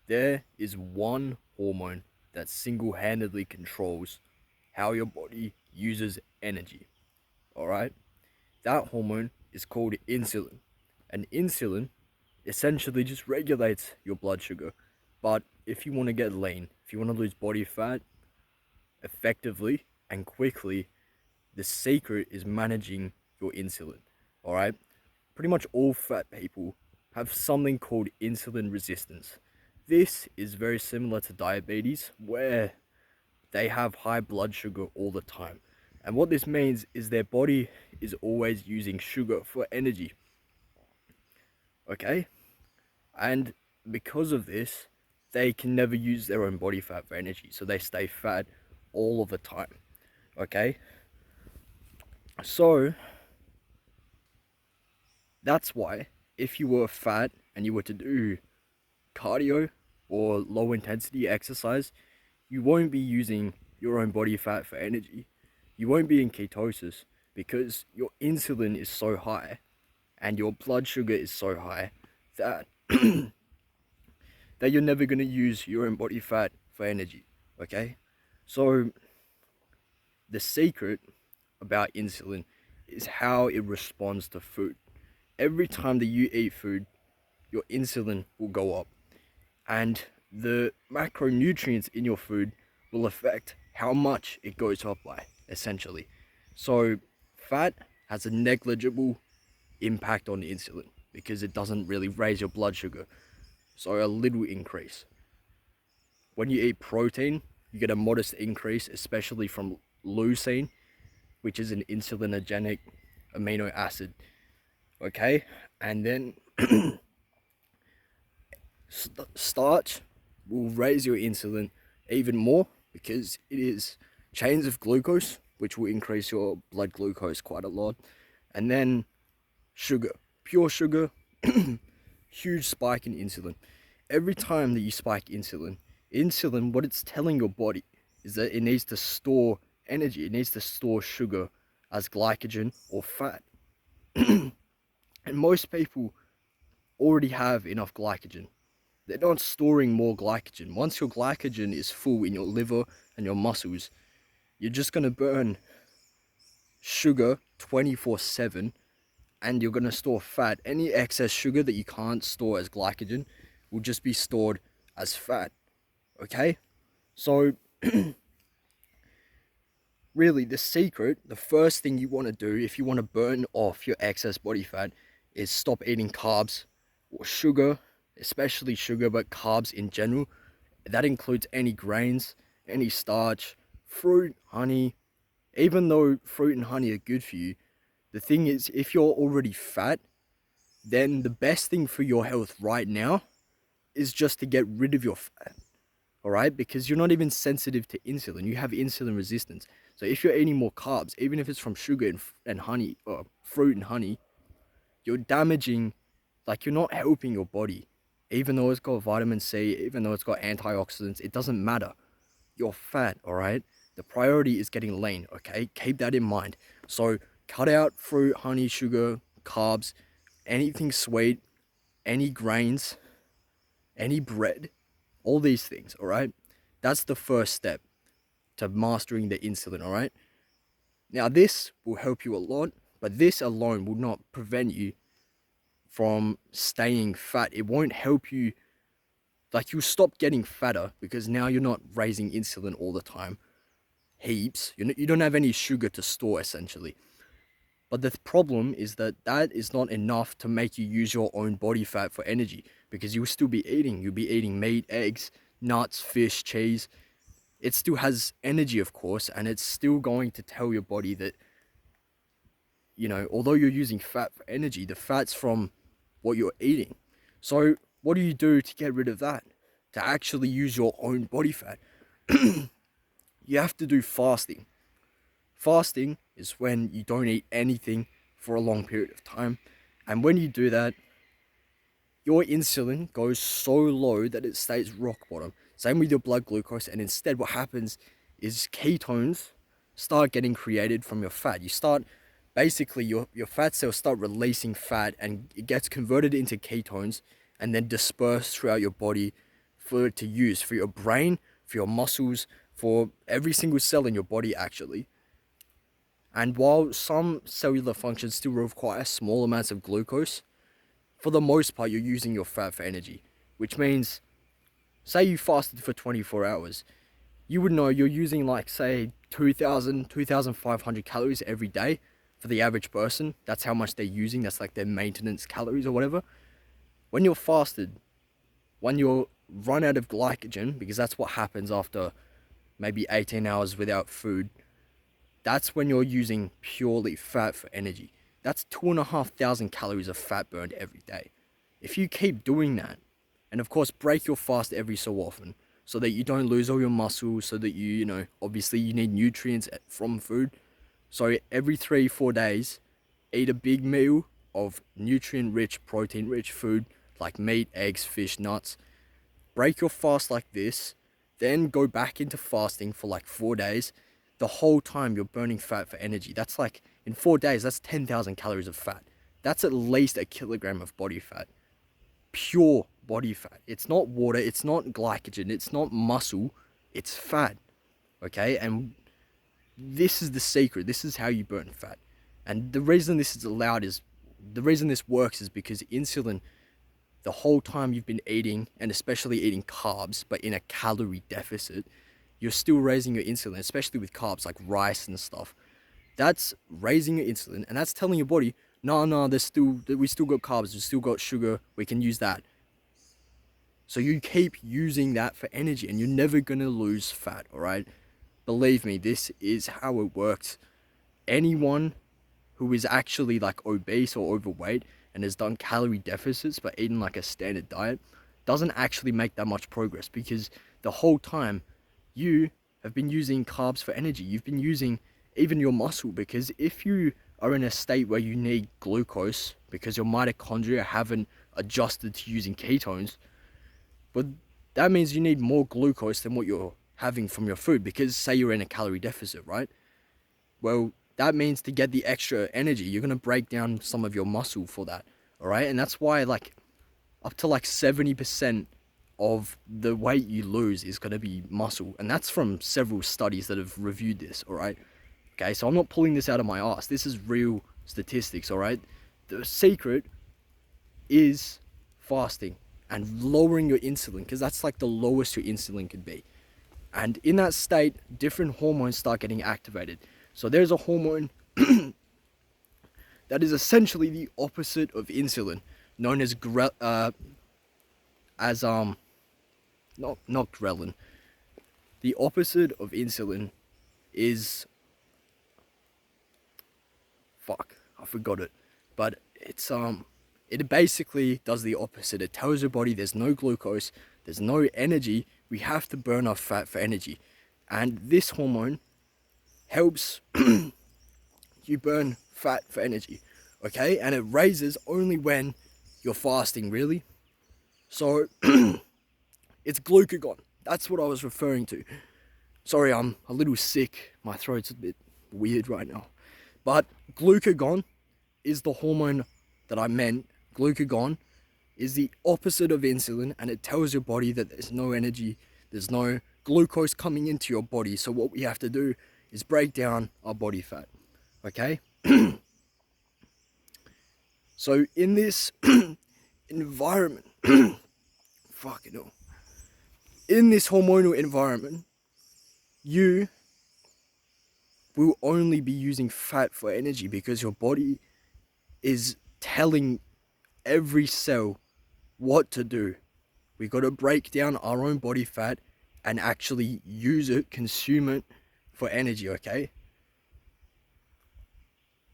There is one hormone that single-handedly controls how your body uses energy. All right? That hormone is called insulin. And insulin essentially just regulates your blood sugar. But if you want to get lean, if you want to lose body fat effectively and quickly, the secret is managing your insulin. All right? Pretty much all fat people have something called insulin resistance. This is very similar to diabetes, where they have high blood sugar all the time. And what this means is their body is always using sugar for energy. Okay? And because of this, they can never use their own body fat for energy. So they stay fat all of the time. Okay? So that's why if you were fat and you were to do cardio or low intensity exercise, you won't be using your own body fat for energy. You won't be in ketosis because your insulin is so high and your blood sugar is so high that that you're never going to use your own body fat for energy. Okay? So the secret about insulin is how it responds to food. Every time that you eat food, your insulin will go up, and the macronutrients in your food will affect how much it goes up by, essentially. So fat has a negligible impact on insulin because it doesn't really raise your blood sugar. So a little increase. When you eat protein, you get a modest increase, especially from leucine, which is an insulinogenic amino acid. Okay? And then starch will raise your insulin even more because it is chains of glucose, which will increase your blood glucose quite a lot. And then sugar, pure sugar, huge spike in insulin. Every time that you spike insulin, what it's telling your body is that it needs to store energy. It needs to store sugar as glycogen or fat. And most people already have enough glycogen. They're not storing more glycogen. Once your glycogen is full in your liver and your muscles, you're just going to burn sugar 24/7, and you're going to store fat. Any excess sugar that you can't store as glycogen will just be stored as fat. Okay? So really, the secret, the first thing you want to do if you want to burn off your excess body fat is stop eating carbs or sugar, especially sugar, but carbs in general. That includes any grains, any starch, fruit, honey. Even though fruit and honey are good for you, the thing is, if you're already fat, then the best thing for your health right now is just to get rid of your fat. All right? Because you're not even sensitive to insulin. You have insulin resistance. So if you're eating more carbs, even if it's from sugar and honey, or fruit and honey, you're damaging, like you're not helping your body. Even though it's got vitamin C, even though it's got antioxidants, it doesn't matter. You're fat, all right? The priority is getting lean, okay? Keep that in mind. So cut out fruit, honey, sugar, carbs, anything sweet, any grains, any bread, all these things, all right? That's the first step to mastering the insulin, all right? Now, this will help you a lot, but this alone will not prevent you from staying fat. It won't help you, like you'll stop getting fatter because now you're not raising insulin all the time, heaps. You don't have any sugar to store, essentially. But the problem is that that is not enough to make you use your own body fat for energy, because you'll still be eating. You'll be eating meat, eggs, nuts, fish, cheese. It still has energy, of course, and it's still going to tell your body that, although you're using fat for energy, the fat's from what you're eating. So what do you do to get rid of that? To actually use your own body fat? You have to do fasting. Fasting is when you don't eat anything for a long period of time. And when you do that, your insulin goes so low that it stays rock bottom. Same with your blood glucose. And instead what happens is ketones start getting created from your fat. You start, basically your fat cells start releasing fat, and it gets converted into ketones and then dispersed throughout your body for it to use for your brain, for your muscles, for every single cell in your body actually. And while some cellular functions still require small amounts of glucose, for the most part you're using your fat for energy, which means, say you fasted for 24 hours, you would know you're using like say 2,000, 2,500 calories every day for the average person. That's how much they're using. That's like their maintenance calories or whatever. When you're fasted, when you're run out of glycogen, because that's what happens after maybe 18 hours without food, that's when you're using purely fat for energy. That's 2,500 calories of fat burned every day. If you keep doing that, and of course break your fast every so often, so that you don't lose all your muscle, so that you know, obviously you need nutrients from food. So every 3-4 days, eat a big meal of nutrient-rich, protein-rich food like meat, eggs, fish, nuts. Break your fast like this, then go back into fasting for like 4 days. The whole time you're burning fat for energy. That's like, in 4 days, that's 10,000 calories of fat. That's at least a kilogram of body fat. Pure body fat. It's not water, it's not glycogen, it's not muscle, it's fat. Okay? And this is the secret. This is how you burn fat. And the reason this is allowed is, the reason this works is because insulin, the whole time you've been eating, and especially eating carbs, but in a calorie deficit, you're still raising your insulin, especially with carbs like rice and stuff. That's raising your insulin, and that's telling your body, no, we still got carbs, we still got sugar, we can use that. So you keep using that for energy, and you're never gonna lose fat, all right? Believe me, this is how it works. Anyone who is actually like obese or overweight and has done calorie deficits but eaten like a standard diet doesn't actually make that much progress, because the whole time you have been using carbs for energy. You've been using even your muscle, because if you are in a state where you need glucose because your mitochondria haven't adjusted to using ketones, but that means you need more glucose than what you're having from your food, because say you're in a calorie deficit, right? Well, that means to get the extra energy, you're going to break down some of your muscle for that, all right? And that's why like up to like 70% of the weight you lose is going to be muscle. And that's from several studies that have reviewed this, all right? Okay, so I'm not pulling this out of my ass. This is real statistics, all right? The secret is fasting and lowering your insulin, because that's like the lowest your insulin could be. And in that state, different hormones start getting activated. So there's a hormone that is essentially the opposite of insulin, known as not ghrelin. The opposite of insulin is, I forgot it. But it's it basically does the opposite. It tells your body there's no glucose, there's no energy, we have to burn off fat for energy. And this hormone helps you burn fat for energy, okay? And it raises only when you're fasting, really. So it's glucagon. That's what I was referring to. Sorry, I'm a little sick. My throat's a bit weird right now. But glucagon is the hormone that I meant. Glucagon is the opposite of insulin, and it tells your body that there's no energy, there's no glucose coming into your body. So what we have to do is break down our body fat, okay? So in this environment, fucking hell, in this hormonal environment, you will only be using fat for energy, because your body is telling every cell what to do. We got to break down our own body fat and actually use it, consume it for energy, okay?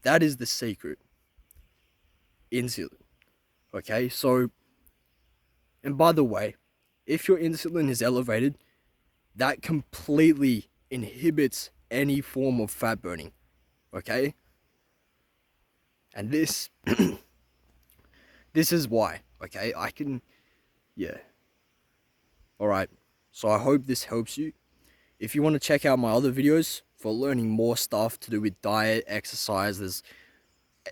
That is the secret. Insulin, okay? So, and by the way, if your insulin is elevated, that completely inhibits any form of fat burning, okay? And this this is why, okay? Yeah. All right. So I hope this helps you. If you want to check out my other videos for learning more stuff to do with diet, exercise, there's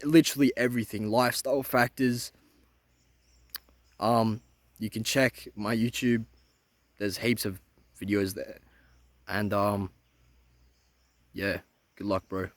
literally everything, lifestyle factors. You can check my YouTube There's heaps of videos there. And yeah, good luck, bro.